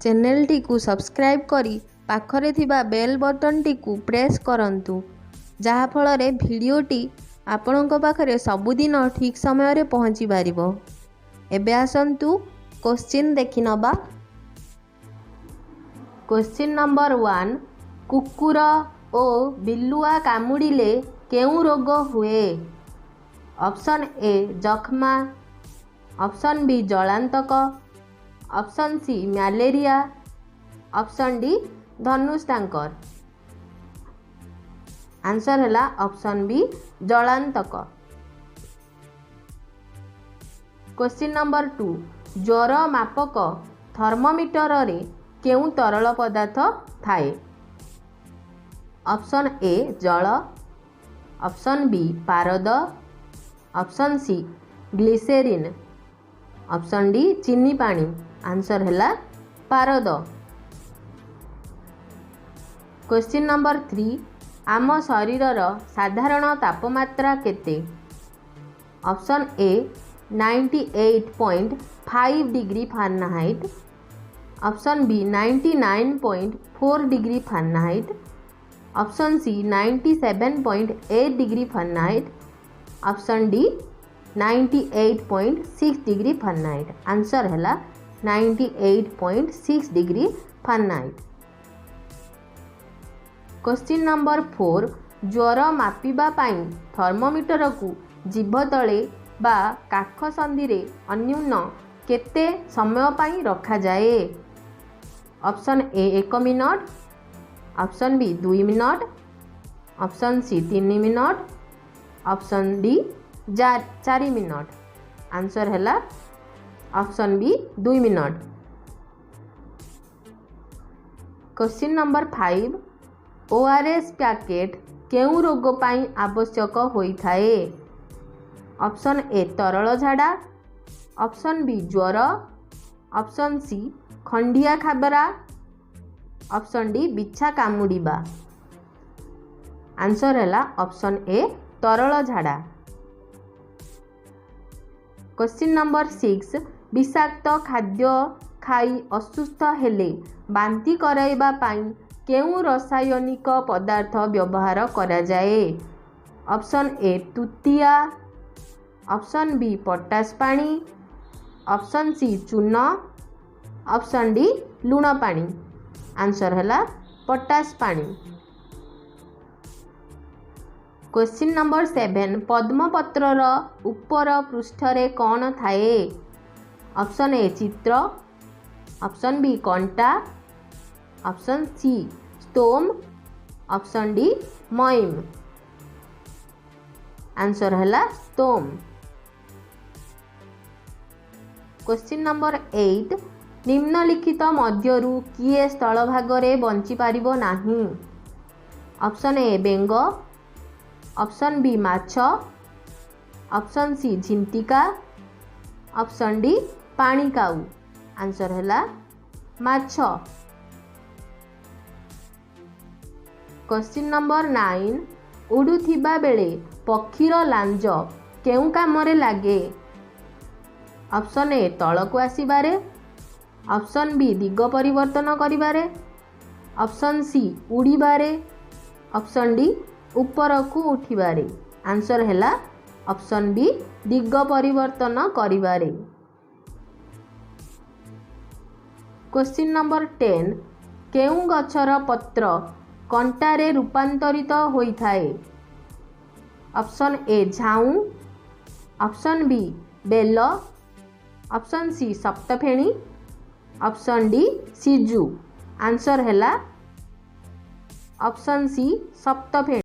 Channel को subscribe करी पाखरे थिबा बेल बटन टी प्रेस करंतु जहा फଳରେ भिडियोटी आपणक पाखरे सबुदिन ठीक समय रे पहुँची पारिबो। एबे आसंतु क्वेश्चन देखि नबा। क्वेश्चन नंबर 1 कुकुर ओ बिल्लुआ कामुड़िले केउ रोग हुए? ऑप्शन ए जख्मा, ऑप्शन बी जलांतक, option C malaria, option D धनुष्टांकर। आंसर है ऑप्शन बी जलांतक। क्वेश्चन नंबर 2 ज्वर मापक थर्मोमीटर रे केउ तरल पदार्थ थाए? ऑप्शन ए जल, ऑप्शन बी पारद, ऑप्शन सी ग्लिसेरिन, ऑप्शन डी चीनी पानी। आंसर है पारद। क्वेश्चन नंबर 3 आम शरीरर साधारण तापमात्रा केते? Option A 98.5 degree Fahrenheit, option B 99.4 degree Fahrenheit, option C 97.8 degree Fahrenheit, option D 98.6 degree Fahrenheit. Answer है 98.6 डिग्री फारेनहाइट। क्वेश्चन नंबर 4 ज्वर मापिबा पाई थर्मोमीटर को जीभ तले बा काख संधि रे अन्यून केते समय पाई रखा जाए? Option A 1 minute, option B 2 minute, option C 3 minute, option D 4 minute. Answer है option B 2 minute. Question number 5 ORS packet केउ रोग पाई आवश्यक होई थाए? ऑप्शन ए तरल झाड़ा, ऑप्शन बी ज्वर, ऑप्शन सी खंडिया खाबरा, ऑप्शन डी बिछा कामुड़िबा। आंसर है ऑप्शन ए तरल झाड़ा। क्वेश्चन नंबर 6 विषाक्त खाद्य खाई असुस्थ हेले बांती कराइबा पाई केउ रासायनिक पदार्थ व्यवहार करा जाए? ऑप्शन ए तुतिया, ऑप्शन बी पोटास पानी, ऑप्शन सी चून, ऑप्शन डी लुण पानी। आंसर है पोटास पानी। क्वेश्चन नंबर 7 पद्मपत्रर ऊपर पृष्ठरे कौन थाए? ऑप्शन ए चित्र, option B कंटा, option C स्टोम, option D मॉइम। Answer है स्टोम। क्वेश्चन नंबर 8 निम्नलिखित मध्यरु किए स्थल भागरे बंची पारिबो नाही? ऑप्शन ए बेंग, ऑप्शन बी माछ, ऑप्शन सी झिंटिका, ऑप्शन डी पानी काऊ। आंसर है माछ। क्वेश्चन नंबर 9 उड़ुथिबा बेले पक्षीर लांज केउ कामरे लागे? ऑप्शन ए तलको आसीबारे, ऑप्शन बी दिग परिवर्तन करिबारे, ऑप्शन सी उड़ीबारे, ऑप्शन डी ऊपर को उठिबारे। आंसर है ऑप्शन बी दिग परिवर्तन करिबारे। क्वेश्चन नंबर 10 केउ गछर पत्र कंटारे रूपांतरित होई थाए? ऑप्शन ए झाऊ, ऑप्शन बी बेल, ऑप्शन सी सप्तफेणी, ऑप्शन डी सिजु। आंसर है ऑप्शन सी सप्तफेणी।